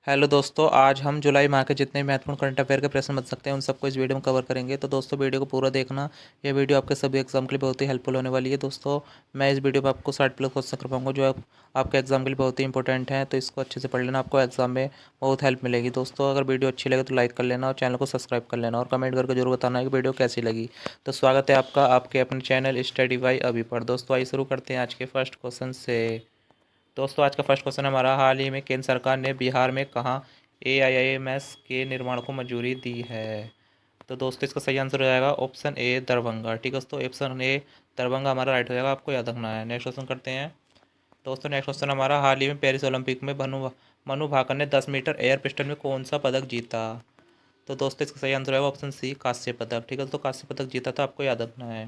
Hello दोस्तों, आज हम जुलाई माह के जितने भी महत्वपूर्ण करंट अफेयर के प्रश्न बन सकते हैं उन सबको इस वीडियो में कवर करेंगे। तो दोस्तों वीडियो को पूरा देखना। ये वीडियो आपके सभी एग्जाम के लिए बहुत ही हेल्पफुल होने वाली है। दोस्तों मैं इस वीडियो में आपको 60+ क्वेश्चन कर पाऊंगा जो आपके एग्जाम के लिए बहुत ही इंपॉर्टेंट हैं। तो इसको अच्छे से पढ़ लेना, आपको एग्जाम में बहुत हेल्प मिलेगी। दोस्तों अगर वीडियो अच्छी लगे तो लाइक कर लेना और चैनल को सब्सक्राइब कर लेना और कमेंट करके जरूर बताना है कि वीडियो कैसी लगी। तो स्वागत है आपका आपके अपने चैनल स्टडी बाय अभी पर। दोस्तों आइए शुरू करते हैं आज के फर्स्ट क्वेश्चन से। दोस्तों आज का फर्स्ट क्वेश्चन हमारा, हाल ही में केंद्र सरकार ने बिहार में कहाँ AIIMS के निर्माण को मंजूरी दी है? तो दोस्तों इसका सही आंसर हो जाएगा ऑप्शन ए दरभंगा। ठीक है दोस्तों, ऑप्शन ए दरभंगा हमारा राइट हो जाएगा, आपको याद रखना है। नेक्स्ट क्वेश्चन करते हैं। दोस्तों नेक्स्ट क्वेश्चन हमारा, हाल ही में पेरिस ओलंपिक में मनु मनु भाकर ने 10 मीटर एयर पिस्टल में कौन सा पदक जीता? तो दोस्तों इसका सही आंसर होगा ऑप्शन सी कांस्य पदक। ठीक है दोस्तों, कांस्य पदक जीता था, आपको याद रखना है।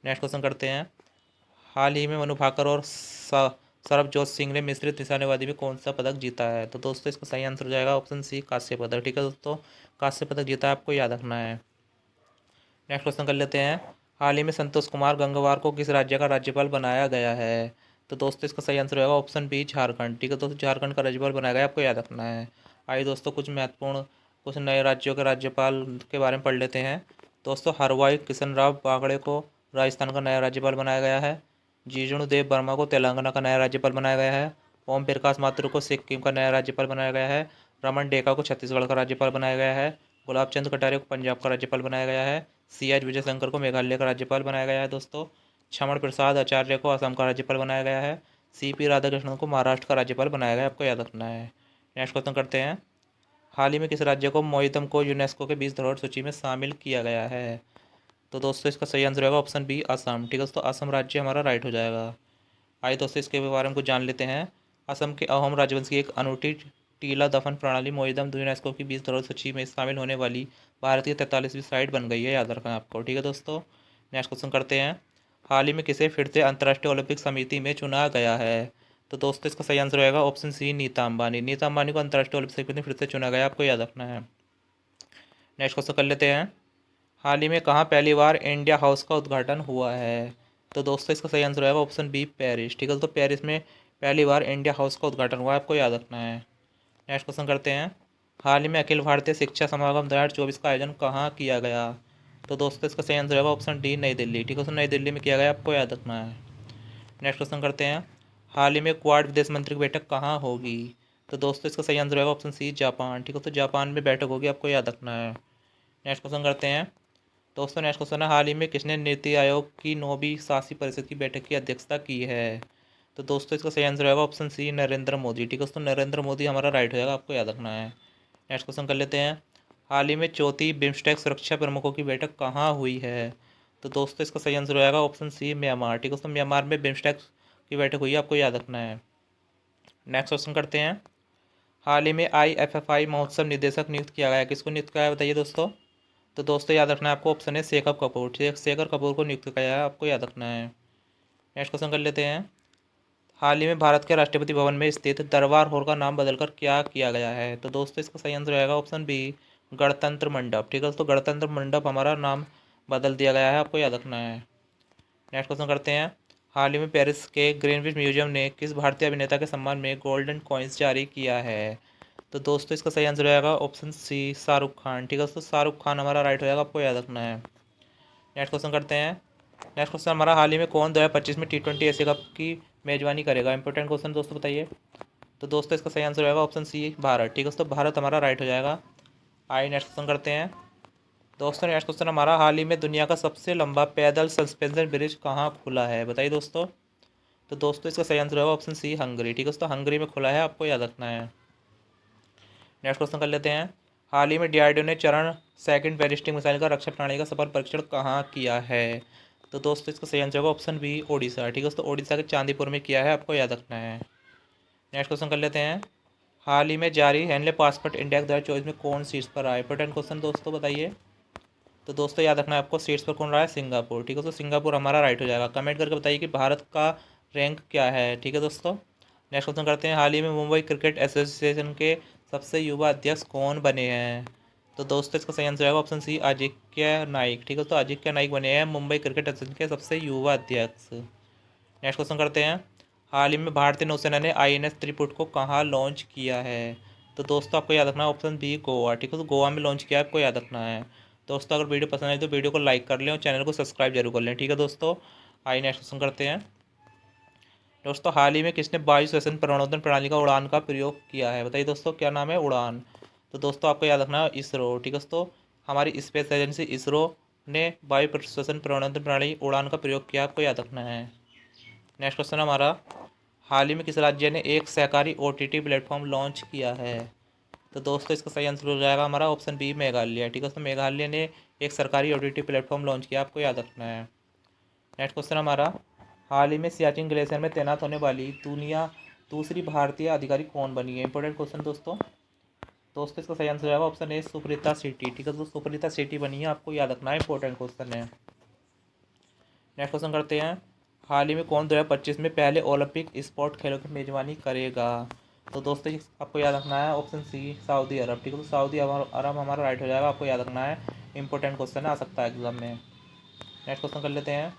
नेक्स्ट क्वेश्चन करते हैं। हाल ही में मनु भाकर और सरबजोत सिंह ने मिश्रित निशानेबाजी में कौन सा पदक जीता है? तो दोस्तों इसका सही आंसर हो जाएगा ऑप्शन सी कांस्य पदक। ठीक है दोस्तों, कांस्य पदक जीता है, आपको याद रखना है। नेक्स्ट क्वेश्चन कर लेते हैं। हाल ही में संतोष कुमार गंगवार को किस राज्य का राज्यपाल बनाया गया है? तो दोस्तों इसका सही आंसर होगा ऑप्शन बी झारखंड। ठीक है दोस्तों, झारखंड का राज्यपाल बनाया गया, आपको याद रखना है। आइए दोस्तों कुछ नए राज्यों के राज्यपाल के बारे में पढ़ लेते हैं। दोस्तों हरवाई किशन राव बागड़े को राजस्थान का नया राज्यपाल बनाया गया है। जिष्णु देव वर्मा को तेलंगाना का नया राज्यपाल बनाया गया है। ओम प्रकाश माथुर को सिक्किम का नया राज्यपाल बनाया गया है। रमन डेका को छत्तीसगढ़ का राज्यपाल बनाया गया है। गुलाब चंद कटारिया को पंजाब का राज्यपाल बनाया गया है। CH विजयशंकर को मेघालय का राज्यपाल बनाया गया है। दोस्तों क्षमण प्रसाद आचार्य को असम का राज्यपाल बनाया गया है। CP राधाकृष्णन को महाराष्ट्र का राज्यपाल बनाया गया है, आपको याद रखना है। नेक्स्ट क्वेश्चन करते हैं। हाल ही में किस राज्य को मोइदम को यूनेस्को के 20 धरोहर सूची में शामिल किया गया है? तो दोस्तों इसका सही आंसर होगा ऑप्शन बी असम। ठीक है दोस्तों, असम राज्य हमारा राइट हो जाएगा। आइए दोस्तों इसके बारे में कुछ जान लेते हैं। असम के अहोम राजवंश की एक अनूठी टीला दफन प्रणाली मोइदम यूनेस्को की 20 धरोहर सूची में शामिल होने वाली भारत की 43वीं साइट बन गई है, याद रखना आपको। ठीक है दोस्तों, नेक्स्ट क्वेश्चन करते हैं। हाल ही में किसे फिर से अंतर्राष्ट्रीय ओलंपिक समिति में चुना गया है? तो दोस्तों इसका सही आंसर होगा ऑप्शन सी नीता अंबानी। नीता अंबानी को अंतर्राष्ट्रीय ओलंपिक समिति में फिर से चुना गया, आपको याद रखना है। नेक्स्ट क्वेश्चन कर लेते हैं। हाल ही में कहाँ पहली बार इंडिया हाउस का उद्घाटन हुआ है? तो दोस्तों इसका सही आंसर होगा ऑप्शन बी पेरिस। ठीक है दोस्तों, पेरिस में पहली बार इंडिया हाउस का उद्घाटन हुआ है, आपको याद रखना है। नेक्स्ट क्वेश्चन करते हैं। हाल ही में अखिल भारतीय शिक्षा समागम 2024 का आयोजन कहाँ किया गया? तो दोस्तों इसका सही आंसर होगा ऑप्शन डी नई दिल्ली। ठीक है दोस्तों, नई दिल्ली में किया गया, आपको याद रखना है। नेक्स्ट क्वेश्चन करते हैं। हाल ही में क्वाड विदेश मंत्री की बैठक कहाँ होगी? तो दोस्तों इसका सही आंसर होगा ऑप्शन सी जापान। ठीक है तो जापान में बैठक होगी, आपको याद रखना है। नेक्स्ट क्वेश्चन करते हैं। दोस्तों नेक्स्ट क्वेश्चन है, हाल ही में किसने नीति आयोग की 9वीं शासी परिषद की बैठक की अध्यक्षता की है? तो दोस्तों इसका सही आंसर होगा ऑप्शन सी नरेंद्र मोदी। ठीक है दोस्तों, नरेंद्र मोदी हमारा राइट हो जाएगा, आपको याद रखना है। नेक्स्ट क्वेश्चन कर लेते हैं। हाल ही में चौथी बिम्स्टेक सुरक्षा प्रमुखों की बैठक कहाँ हुई है? तो दोस्तों इसका सही आंसर हो जाएगा ऑप्शन सी म्यांमार। ठीक है दोस्तों, म्यांमार में बिम्स्टेक की बैठक हुई है, आपको याद रखना है। नेक्स्ट क्वेश्चन करते हैं। हाल ही में IFFI महोत्सव निदेशक नियुक्त किया गया है, किसको नियुक्त किया है बताइए दोस्तों? तो दोस्तों याद रखना है आपको, ऑप्शन है शेखर कपूर। शेखर कपूर को नियुक्त किया है, आपको याद रखना है। नेक्स्ट क्वेश्चन कर लेते हैं। हाल ही में भारत के राष्ट्रपति भवन में स्थित दरबार हॉल का नाम बदलकर क्या किया गया है? तो दोस्तों इसका सही आंसर रहेगा ऑप्शन बी गणतंत्र मंडप। ठीक है दोस्तों, गणतंत्र मंडप हमारा नाम बदल दिया गया है, आपको याद रखना है। नेक्स्ट क्वेश्चन करते हैं। हाल ही में पेरिस के ग्रीनविच म्यूजियम ने किस भारतीय अभिनेता के सम्मान में गोल्डन कॉइन्स जारी किया है? तो दोस्तों इसका सही आंसर रहेगा ऑप्शन सी शाहरुख खान। ठीक है दोस्तों, शाहरुख खान हमारा राइट हो जाएगा, आपको याद रखना है। नेक्स्ट क्वेश्चन करते हैं। नेक्स्ट क्वेश्चन हमारा, हाल ही में कौन 2025 में T20 एशिया कप की मेजबानी करेगा? इंपॉर्टेंट क्वेश्चन दोस्तों, बताइए। तो दोस्तों इसका सही आंसर होगा ऑप्शन सी भारत। ठीक है दोस्तों, भारत हमारा राइट हो जाएगा। आइए नेक्स्ट क्वेश्चन करते हैं। दोस्तों नेक्स्ट क्वेश्चन हमारा, हाल ही में दुनिया का सबसे लंबा पैदल सस्पेंशन ब्रिज कहाँ खुला है बताइए दोस्तों? तो दोस्तों इसका सही आंसर होगा ऑप्शन सी हंगरी। ठीक है दोस्तों, हंगरी में खुला है, आपको याद रखना है। नेक्स्ट क्वेश्चन कर लेते हैं। हाल ही में DRDO ने चरण सेकंड बैलिस्टिक मिसाइल का रक्षा प्रणाली का सफल परीक्षण कहाँ किया है? तो दोस्तों इसका सही आंसर होगा ऑप्शन बी ओडिशा। ठीक है दोस्तों, ओडिशा के चांदीपुर में किया है, आपको याद रखना है। नेक्स्ट क्वेश्चन कर लेते हैं। हाल ही में जारी हैंडले पासपोर्ट इंडेक्स 2024 में कौन शीर्ष पर आया? इंपॉर्टेंट क्वेश्चन दोस्तों, बताइए। तो दोस्तों याद रखना है आपको, शीर्ष पर कौन रहा है? सिंगापुर। ठीक है तो सिंगापुर हमारा राइट हो जाएगा। कमेंट करके बताइए कि भारत का रैंक क्या है। ठीक है दोस्तों, नेक्स्ट क्वेश्चन करते हैं। हाल ही में मुंबई क्रिकेट एसोसिएशन के सबसे युवा अध्यक्ष कौन बने हैं? तो दोस्तों इसका सही आंसर होगा ऑप्शन सी अजिंक्य नाइक। ठीक है तो अजिंक्य नाइक बने हैं मुंबई क्रिकेट एसोसिएशन के सबसे युवा अध्यक्ष। नेक्स्ट क्वेश्चन करते हैं। हाल ही में भारतीय नौसेना ने INS त्रिपुट को कहाँ लॉन्च किया है? तो दोस्तों आपको याद रखना है ऑप्शन बी गोवा, ठीक है। तो गोवा में लॉन्च किया है, आपको याद रखना है। दोस्तों अगर वीडियो पसंद आए तो वीडियो को लाइक कर लें और चैनल को सब्सक्राइब जरूर कर लें, ठीक है दोस्तों। आइए नेक्स्ट क्वेश्चन करते हैं। दोस्तों हाल ही में किसने वायु श्वसन प्रणोदन प्रणाली का उड़ान का प्रयोग किया है? बताइए दोस्तों, क्या नाम है? उड़ान। तो दोस्तों आपको याद रखना है इसरो, ठीक है दोस्तों। हमारी स्पेस एजेंसी इसरो ने वायु श्वसन प्रणोदन प्रणाली उड़ान का प्रयोग किया, आपको याद रखना है। नेक्स्ट क्वेश्चन हमारा, हाल ही में किस राज्य ने एक सहकारी ओटीटी प्लेटफॉर्म लॉन्च किया है? तो दोस्तों इसका सही आंसर हो जाएगा हमारा ऑप्शन बी मेघालय, ठीक है। तो मेघालय ने एक सरकारी ओटीटी प्लेटफॉर्म लॉन्च किया, आपको याद रखना है। नेक्स्ट क्वेश्चन हमारा, हाल ही में सियाचिन ग्लेशियर में तैनात होने वाली दुनिया दूसरी भारतीय अधिकारी कौन बनी है? इंपॉर्टेंट क्वेश्चन दोस्तों। दोस्तों इसका सही आंसर हो जाएगा ऑप्शन ए सुप्रीता शेट्टी, ठीक है। तो सुप्रीता शेट्टी बनी है, आपको याद रखना है, इंपॉर्टेंट क्वेश्चन है। नेक्स्ट क्वेश्चन करते हैं, हाल ही में कौन 2025 में पहले ओलंपिक स्पोर्ट खेलों की मेजबानी करेगा? तो दोस्तों आपको याद रखना है ऑप्शन सी सऊदी अरब, ठीक है। तो सऊदी अरब हमारा राइट हो जाएगा, आपको याद रखना है, इंपॉर्टेंट क्वेश्चन है, आ सकता है एग्जाम में। नेक्स्ट क्वेश्चन कर लेते हैं।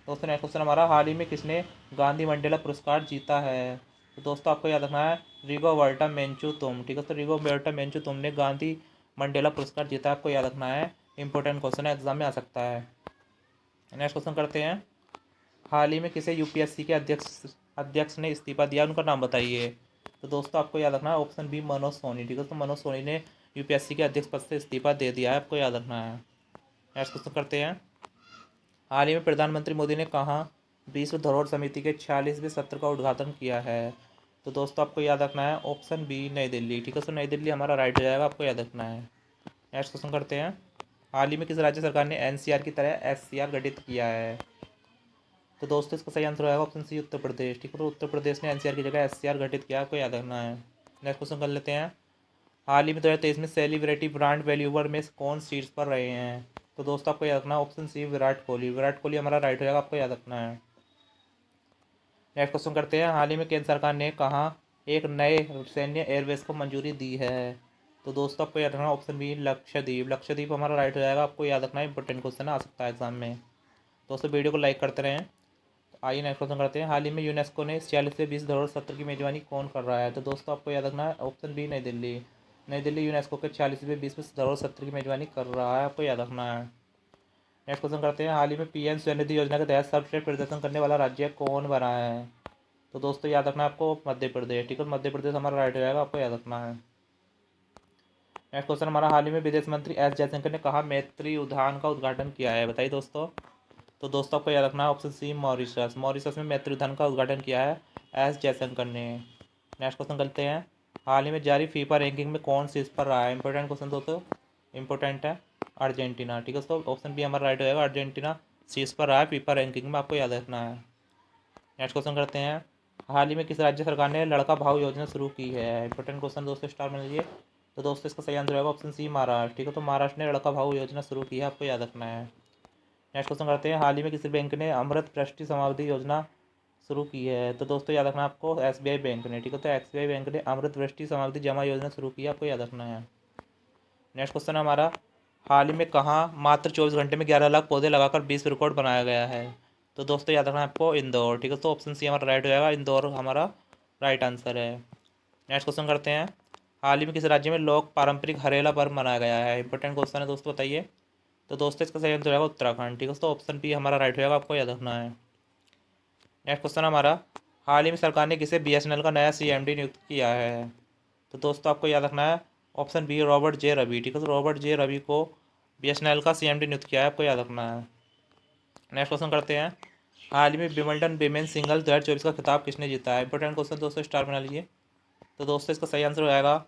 दोस्तों नेक्स्ट क्वेश्चन हमारा, हाल ही में किसने गांधी मंडेला पुरस्कार जीता है? तो दोस्तों आपको याद रखना है रिगोबर्टा मेंचू, ठीक है। तो रिगोबर्टा मेंचू ने गांधी मंडेला पुरस्कार जीता, आपको याद रखना है, इंपॉर्टेंट क्वेश्चन है, एग्जाम में आ सकता है। नेक्स्ट क्वेश्चन करते हैं, हाल ही में किसे यूपीएससी के अध्यक्ष ने इस्तीफा दिया, उनका नाम बताइए? तो दोस्तों आपको याद रखना है ऑप्शन बी मनोज सोनी, ठीक है। तो मनोज सोनी ने यूपीएससी के अध्यक्ष पद से इस्तीफा दे दिया है, आपको याद रखना है। नेक्स्ट क्वेश्चन करते हैं, हाल ही में प्रधानमंत्री मोदी ने कहाँ विश्व धरोहर समिति के 46वें सत्र का उद्घाटन किया है? तो दोस्तों आपको याद रखना है ऑप्शन बी नई दिल्ली, ठीक है। तो नई दिल्ली हमारा राइट हो जाएगा, आपको याद रखना है। नेक्स्ट क्वेश्चन करते हैं, हाल ही में किस राज्य सरकार ने एनसीआर की तरह एससीआर गठित किया है? तो दोस्तों इसका सही आंसर होगा ऑप्शन सी उत्तर प्रदेश, ठीक है। तो उत्तर प्रदेश ने एनसीआर की जगह एससीआर गठित किया, आपको याद रखना है। नेक्स्ट क्वेश्चन कर लेते हैं, हाल ही में 2023 में सेलिब्रिटी ब्रांड वैल्यूवर में कौन शीर्ष पर रहे हैं? तो दोस्तों आपको याद रखना है ऑप्शन सी विराट कोहली, विराट कोहली हमारा राइट हो जाएगा, आपको याद रखना है। नेक्स्ट क्वेश्चन करते हैं, हाल ही में केंद्र सरकार ने कहाँ एक नए सैन्य एयरबेस को मंजूरी दी है? तो दोस्तों आपको याद रखना ऑप्शन बी लक्षद्वीप, लक्षद्वीप हमारा राइट हो जाएगा, आपको याद रखना है, इंपॉर्टेंट क्वेश्चन आ सकता है एग्जाम में। दोस्तों वीडियो को लाइक करते रहें। आइए नेक्स्ट क्वेश्चन करते हैं, हाल ही में यूनेस्को ने 46वें विश्व धरोहर सत्र की मेजबानी कौन कर रहा है? तो दोस्तों आपको याद रखना है ऑप्शन बी नई दिल्ली, नई दिल्ली यूनेस्को के 46वें विश्व धरोहर सत्र की मेजबानी कर रहा है, आपको याद रखना है। नेक्स्ट क्वेश्चन करते हैं, हाल ही में पीएम स्वनिधि योजना के तहत सर्वश्रेष्ठ प्रदर्शन करने वाला राज्य कौन बना है? तो दोस्तों याद रखना है आपको मध्य प्रदेश, ठीक है। मध्य प्रदेश हमारा राइट हो जाएगा, आपको याद रखना है। नेक्स्ट क्वेश्चन हमारा, हाल ही में विदेश मंत्री एस जयशंकर ने कहा मैत्री उद्यान का उद्घाटन किया है? बताइए दोस्तों। तो दोस्तों आपको याद रखना है ऑप्शन सी मॉरिशस, मॉरिशस में मैत्री उद्यान का उद्घाटन किया है एस जयशंकर ने। नेक्स्ट क्वेश्चन करते हैं, हाल ही में जारी फीफा रैंकिंग में कौन शीर्ष पर रहा है? इंपॉर्टेंट क्वेश्चन दोस्तों, इंपॉर्टेंट है, अर्जेंटीना, ठीक है। तो ऑप्शन बी हमारा राइट होगा, अर्जेंटीना शीर्ष पर रहा है फीफा रैंकिंग में, आपको याद रखना है। नेक्स्ट क्वेश्चन करते हैं, हाल ही में किस राज्य सरकार ने लड़का भाव योजना शुरू की है? इंपॉर्टेंट क्वेश्चन दोस्तों, स्टार में लीजिए। तो दोस्तों इसका सही आंसर होगा ऑप्शन सी महाराष्ट्र, ठीक है। तो महाराष्ट्र ने लड़का भाव योजना शुरू की है, आपको याद रखना है। नेक्स्ट क्वेश्चन करते हैं, हाल ही में किसी बैंक ने अमृत दृष्टि समाधि योजना शुरू की है? तो दोस्तों याद रखना आपको एसबीआई बैंक ने, ठीक है। तो एसबीआई बैंक ने अमृत दृष्टि समाधि जमा योजना शुरू की है, आपको याद रखना है। नेक्स्ट क्वेश्चन हमारा, हाल ही में कहाँ मात्र 24 घंटे में 11 लाख पौधे लगाकर 20 रिकॉर्ड बनाया गया है? तो दोस्तों याद रखना है आपको इंदौर, ठीक है। तो ऑप्शन सी हमारा राइट हो जाएगा, इंदौर हमारा राइट आंसर है। नेक्स्ट क्वेश्चन करते हैं, हाल ही में किस राज्य में लोक पारंपरिक हरेला पर्व मनाया गया है? इंपॉर्टेंट क्वेश्चन है दोस्तों, बताइए। तो दोस्तों इसका सही आंसर होगा उत्तराखंड, ठीक है। तो ऑप्शन बी हमारा राइट हो जाएगा, आपको याद रखना है। नेक्स्ट क्वेश्चन हमारा, हाल ही में सरकार ने किसे बीएसएनएल का नया सीएमडी नियुक्त किया है? तो दोस्तों आपको याद रखना है ऑप्शन बी रॉबर्ट जे रवि, ठीक है। तो रॉबर्ट जे रवि को बीएसएनएल का सीएमडी नियुक्त किया है, आपको याद रखना है। नेक्स्ट क्वेश्चन करते हैं, हाल ही में विंबलडन विमेन सिंगल 2024 का खिताब किसने जीता है? इंपॉर्टेंट क्वेश्चन दोस्तों, स्टार बना लीजिए। तो दोस्तों इसका सही आंसर हो जाएगा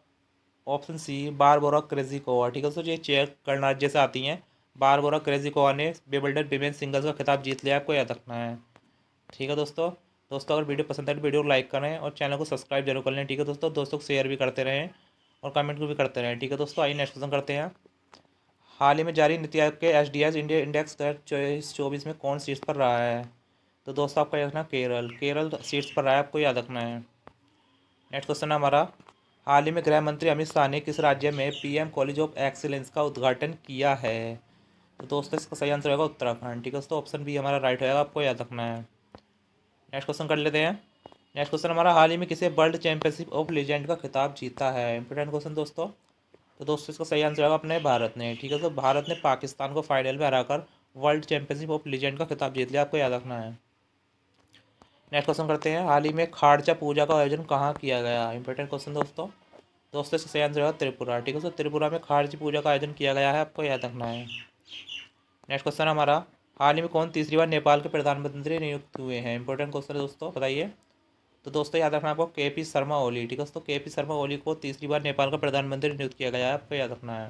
ऑप्शन सी बारबोरा क्रेजिकोवा, ठीक है। तो ये चेक गणराज्य से आती हैं, बारबोरा क्रेजिकोवा ने विंबलडन विमेन सिंगल्स का खिताब जीत लिया, आपको याद रखना है, ठीक है दोस्तों। दोस्तों अगर वीडियो पसंद आए तो वीडियो को लाइक करें और चैनल को सब्सक्राइब जरूर कर लें, ठीक है दोस्तों को शेयर भी करते रहें और कमेंट भी करते रहें, ठीक है दोस्तों। आइए नेक्स्ट क्वेश्चन करते हैं, हाल ही में जारी नीति आयोग के एच इंडिया इंडेक्स 2024 में कौन शीर्ष पर रहा है? तो दोस्तों आपको याद रखना केरल, केरल शीर्ष पर रहा है, आपको याद रखना है। नेक्स्ट क्वेश्चन है हमारा, हाल ही में गृह मंत्री अमित शाह ने किस राज्य में पीएम कॉलेज ऑफ एक्सीलेंस का उद्घाटन किया है? तो दोस्तों इसका सही आंसर होगा उत्तराखंड, ठीक है दोस्तों। ऑप्शन बी हमारा राइट होगा, आपको याद रखना है। नेक्स्ट क्वेश्चन कर लेते हैं, नेक्स्ट क्वेश्चन हमारा, हाल ही में किसे वर्ल्ड चैंपियनशिप ऑफ लीजेंड का खिताब जीता है। इंपॉर्टेंट क्वेश्चन दोस्तों। तो दोस्तों इसका सही आंसर होगा अपने भारत ने। ठीक है, तो भारत ने पाकिस्तान को फाइनल में हराकर वर्ल्ड चैंपियनशिप ऑफ लीजेंड का खिताब जीत लिया, आपको याद रखना है। नेक्स्ट क्वेश्चन करते हैं, हाल ही में खाड़चा पूजा का आयोजन कहाँ किया गया। इंपॉर्टेंट क्वेश्चन दोस्तों। दोस्तों इसका सही आंसर होगा त्रिपुरा। ठीक है, तो त्रिपुरा में खाड़ची पूजा का आयोजन किया गया है, आपको याद रखना है। नेक्स्ट क्वेश्चन हमारा, हाल ही में कौन तीसरी बार नेपाल के प्रधानमंत्री नियुक्त हुए हैं। इंपॉर्टेंट क्वेश्चन है दोस्तों, बताइए। तो दोस्तों याद रखना आपको के पी शर्मा ओली। ठीक है, तो के पी शर्मा ओली को तीसरी बार नेपाल का प्रधानमंत्री नियुक्त किया गया है, आपको याद रखना है।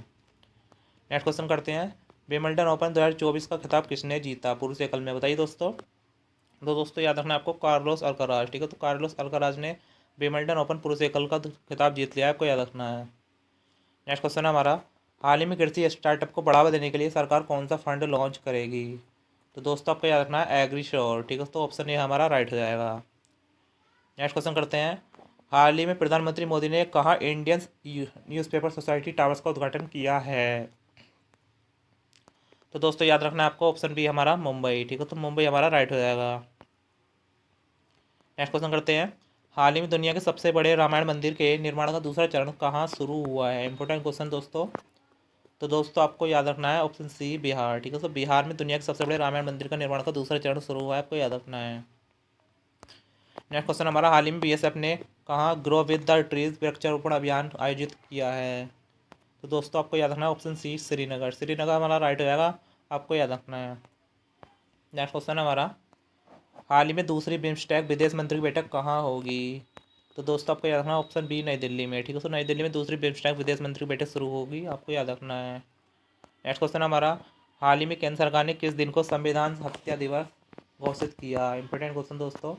नेक्स्ट क्वेश्चन करते हैं, विंबलडन ओपन 2024 का खिताब किसने जीता पुरुष एकल में, बताइए दोस्तों। तो दोस्तों याद रखना आपको कार्लोस अल्काराज। ठीक है, तो कार्लोस अल्काराज ने विंबलडन ओपन पुरुष एकल का खिताब जीत लिया है, आपको याद रखना है। नेक्स्ट क्वेश्चन है हमारा, हाल ही में कृषि स्टार्टअप को बढ़ावा देने के लिए सरकार कौन सा फंड लॉन्च करेगी। तो दोस्तों आपको याद रखना है एग्री श्योर। ठीक है, तो ऑप्शन ए हमारा राइट हो जाएगा। नेक्स्ट क्वेश्चन करते हैं, हाल ही में प्रधानमंत्री मोदी ने कहा इंडियन न्यूज़पेपर सोसाइटी टावर्स का उद्घाटन किया है। तो दोस्तों याद रखना है आपको ऑप्शन बी हमारा मुंबई। ठीक है, तो मुंबई हमारा राइट हो जाएगा। नेक्स्ट क्वेश्चन करते हैं, हाल ही में दुनिया के सबसे बड़े रामायण मंदिर के निर्माण का दूसरा चरण कहाँ शुरू हुआ है। इंपॉर्टेंट क्वेश्चन दोस्तों। तो दोस्तों आपको याद रखना है ऑप्शन सी बिहार। ठीक है, तो बिहार में दुनिया के सबसे बड़े रामायण मंदिर का निर्माण का दूसरा चरण शुरू हुआ है, आपको याद रखना है। नेक्स्ट क्वेश्चन हमारा, हाल ही में बीएसएफ ने कहाँ ग्रो विद द ट्रीज वृक्षारोपण अभियान आयोजित किया है। तो दोस्तों आपको याद रखना है ऑप्शन सी श्रीनगर। श्रीनगर हमारा राइट हो जाएगा, आपको याद रखना है। नेक्स्ट क्वेश्चन हमारा, हाल ही में दूसरी बिम्स्टेक विदेश मंत्री की बैठक कहाँ होगी। तो दोस्तों आपको याद रखना है ऑप्शन बी नई दिल्ली में। ठीक है, तो नई दिल्ली में दूसरी बिम्स्टेक विदेश मंत्री की बैठक शुरू होगी, आपको याद रखना है। नेक्स्ट क्वेश्चन हमारा, हाल ही में केंद्र सरकार ने किस दिन को संविधान हत्या दिवस घोषित किया। इंपॉर्टेंट क्वेश्चन दोस्तों।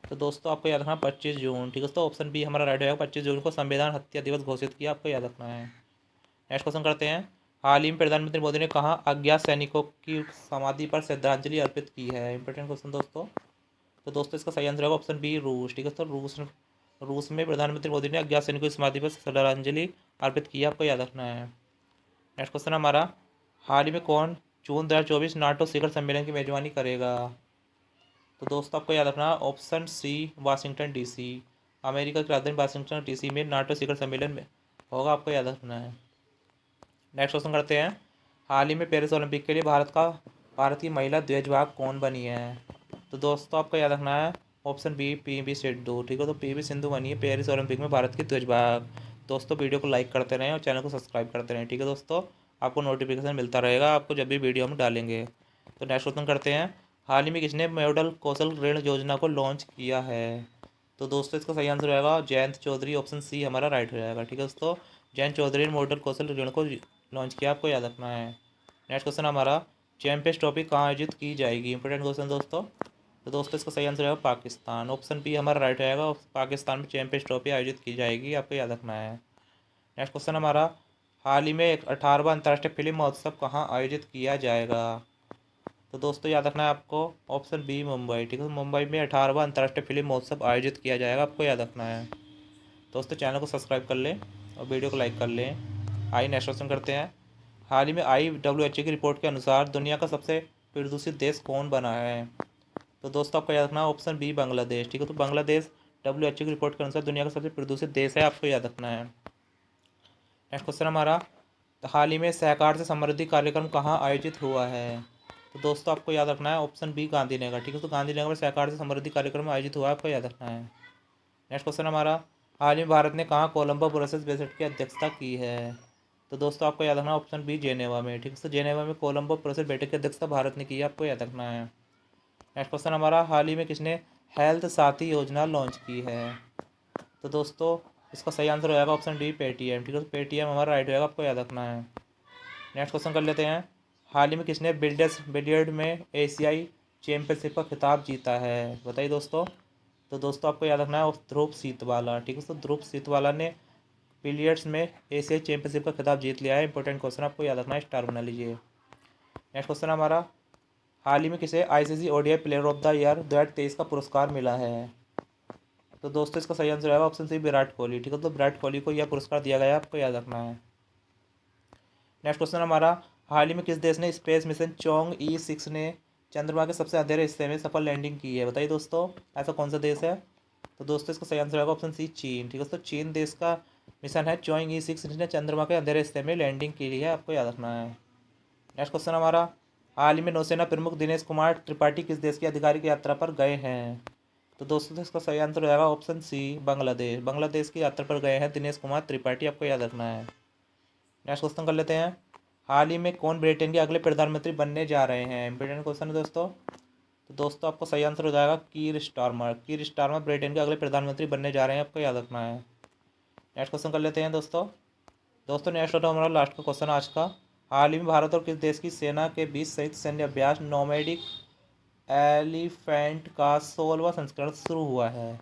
तो दोस्तों आपको याद रखना 25 जून। ठीक है, तो ऑप्शन बी हमारा राइट हो जाएगा, 25 जून को संविधान हत्या दिवस घोषित किया, आपको याद रखना है। नेक्स्ट क्वेश्चन करते हैं, हाल ही में प्रधानमंत्री मोदी ने कहा अज्ञात सैनिकों की समाधि पर श्रद्धांजलि अर्पित की है। इंपॉर्टेंट क्वेश्चन दोस्तों। तो दोस्तों इसका सही आंसर होगा ऑप्शन बी रूस। ठीक है, तो रूस में प्रधानमंत्री मोदी ने अज्ञात सैनिकों की समाधि पर श्रद्धांजलि अर्पित की, आपको याद रखना है। नेक्स्ट क्वेश्चन हमारा, हाल ही में कौन जून 2024 नाटो शिखर सम्मेलन की मेजबानी करेगा। तो दोस्तों आपको याद रखना option C Washington DC. America की राजधानी वाशिंगटन डीसी में नाटो शिखर सम्मेलन में होगा, आपको याद रखना है। नेक्स्ट क्वेश्चन करते हैं, हाल ही में पेरिस ओलंपिक के लिए भारत की महिला ध्वजवाहक कौन बनी है। तो दोस्तों आपको याद रखना है ऑप्शन बी पी सिंधु। ठीक है, तो पी सिंधु बनी है पेरिस ओलंपिक में भारत की ध्वजवाहक। दोस्तों वीडियो को लाइक करते रहें और चैनल को सब्सक्राइब करते रहें। ठीक है दोस्तों, आपको नोटिफिकेशन मिलता रहेगा आपको जब भी वीडियो हम डालेंगे। तो नेक्स्ट क्वेश्चन करते हैं, हाल ही में किसने मॉडल कौशल ऋण योजना को लॉन्च किया है। तो दोस्तों इसका सही आंसर रहेगा जयंत चौधरी। ऑप्शन सी हमारा राइट हो जाएगा। ठीक है दोस्तों, जयंत चौधरी ने मॉडल कौशल ऋण को लॉन्च किया, आपको याद रखना है। नेक्स्ट क्वेश्चन हमारा, चैंपियंस ट्रॉफी कहाँ आयोजित की जाएगी। इंपॉर्टेंट क्वेश्चन दोस्तों। तो दोस्तों इसका सही आंसर है पाकिस्तान। ऑप्शन बी हमारा राइट रहेगा, पाकिस्तान में चैंपियंस ट्रॉफी आयोजित की जाएगी, आपको याद रखना है। नेक्स्ट क्वेश्चन हमारा, हाल ही में 18वां अंतर्राष्ट्रीय फिल्म महोत्सव कहाँ आयोजित किया जाएगा। तो दोस्तों याद रखना है आपको ऑप्शन बी मुंबई। ठीक है, तो मुंबई में 18वां अंतर्राष्ट्रीय फिल्म महोत्सव आयोजित किया जाएगा, आपको याद रखना है। दोस्तों चैनल को सब्सक्राइब कर लें और वीडियो को लाइक कर लें। आइए नेक्स्ट क्वेश्चन करते हैं, हाल ही में IWH की रिपोर्ट के अनुसार दुनिया का सबसे प्रदूषित देश कौन बना है। तो दोस्तों आपको याद रखना है ऑप्शन बी बांग्लादेश। ठीक है, तो बांग्लादेश WHO की रिपोर्ट के अनुसार दुनिया का सबसे प्रदूषित देश है, आपको याद रखना है। नेक्स्ट क्वेश्चन हमारा, हाल ही में सहकार से समृद्धि कार्यक्रम कहाँ आयोजित हुआ है। तो दोस्तों आपको याद रखना है ऑप्शन बी गांधीनगर। ठीक है, तो गांधीनगर में सहकार से समृद्धि कार्यक्रम आयोजित हुआ है, आपको याद रखना है। नेक्स्ट क्वेश्चन हमारा, हाल ही में भारत ने कहाँ कोलंबो प्रोसेस बेसिड की अध्यक्षता की है। तो दोस्तों आपको याद रखना ऑप्शन बी जेनेवा में। ठीक है, तो जेनेवा में कोलंबो प्रोसेस बैठक की अध्यक्षता भारत ने की है, आपको याद रखना है। नेक्स्ट क्वेश्चन हमारा, हाल ही में किसने हेल्थ साथी योजना लॉन्च की है। तो दोस्तों इसका सही आंसर हो जाएगा ऑप्शन डी पेटीएम। ठीक है, तो पेटीएम हमारा राइट होगा, आपको याद रखना है। नेक्स्ट क्वेश्चन कर लेते हैं, हाल ही में किसने बिलियर्ड में एशियाई चैंपियनशिप का खिताब जीता है, बताइए दोस्तों। तो दोस्तों आपको याद रखना है ध्रुव सीतवाला। ठीक है, तो ध्रुव सीतवाला ने बिलियर्ड्स में एशियाई चैंपियनशिप का खिताब जीत लिया है। इंपॉर्टेंट क्वेश्चन आपको याद रखना है, स्टार बना लीजिए। नेक्स्ट क्वेश्चन हमारा, हाल ही में किसे ICC ODI player of the year 2023 का पुरस्कार मिला है। तो दोस्तों इसका सही आंसर है ऑप्शन सी विराट कोहली। ठीक है, तो विराट कोहली को यह पुरस्कार दिया गया है, आपको याद रखना है। नेक्स्ट क्वेश्चन हमारा, हाल ही में किस देश ने स्पेस मिशन चोंग E6 ने चंद्रमा के सबसे अंधेरे हिस्से में सफल लैंडिंग की है, बताइए दोस्तों। ऐसा कौन सा देश है। तो दोस्तों इसका सही आंसर होगा ऑप्शन सी चीन। ठीक है दोस्तों, चीन देश का मिशन है चोइंग E6 जिसने चंद्रमा के अंधेरे हिस्से में लैंडिंग की है, आपको याद रखना है। नेक्स्ट क्वेश्चन हमारा, हाल ही में नौसेना प्रमुख दिनेश कुमार त्रिपाठी किस देश की आधिकारिक यात्रा पर गए हैं? तो दोस्तों इसका सही आंसर हो जाएगा ऑप्शन सी बांग्लादेश। बांग्लादेश की यात्रा पर गए हैं दिनेश कुमार त्रिपाठी, आपको याद रखना है। नेक्स्ट क्वेश्चन कर लेते हैं, हाल ही में कौन ब्रिटेन के अगले प्रधानमंत्री बनने जा रहे हैं? इंपॉर्टेंट क्वेश्चन है दोस्तों। तो दोस्तों आपको सही आंसर हो जाएगा कीर स्टारमर। कीर स्टारमर ब्रिटेन के अगले प्रधानमंत्री बनने जा रहे हैं, आपको याद रखना है। नेक्स्ट क्वेश्चन कर लेते हैं दोस्तों। दोस्तों नेक्स्ट और हमारा लास्ट का क्वेश्चन आज का, हाल ही में भारत और किस देश की सेना के बीच संयुक्त सैन्य अभ्यास नोमैडिक एलिफेंट का 16वां संस्करण शुरू हुआ है?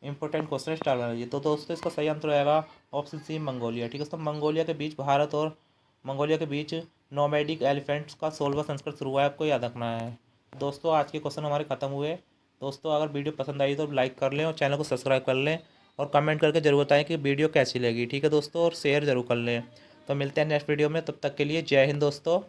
इंपॉर्टेंट क्वेश्चन स्टार बनाइए। तो दोस्तों इसका सही आंसर रहेगा ऑप्शन सी मंगोलिया। ठीक है दोस्तों, मंगोलिया के बीच भारत और मंगोलिया के बीच नोमैडिक एलिफेंट्स का 16वां संस्करण शुरू हुआ है, आपको याद रखना है। दोस्तों आज के क्वेश्चन हमारे खत्म हुए। दोस्तों अगर वीडियो पसंद आई तो लाइक कर लें और चैनल को सब्सक्राइब कर लें और कमेंट करके जरूर बताएं कि वीडियो कैसी लगी। ठीक है दोस्तों, और शेयर जरूर कर लें। तो मिलते हैं नेक्स्ट वीडियो में, तब तक के लिए जय हिंद दोस्तों।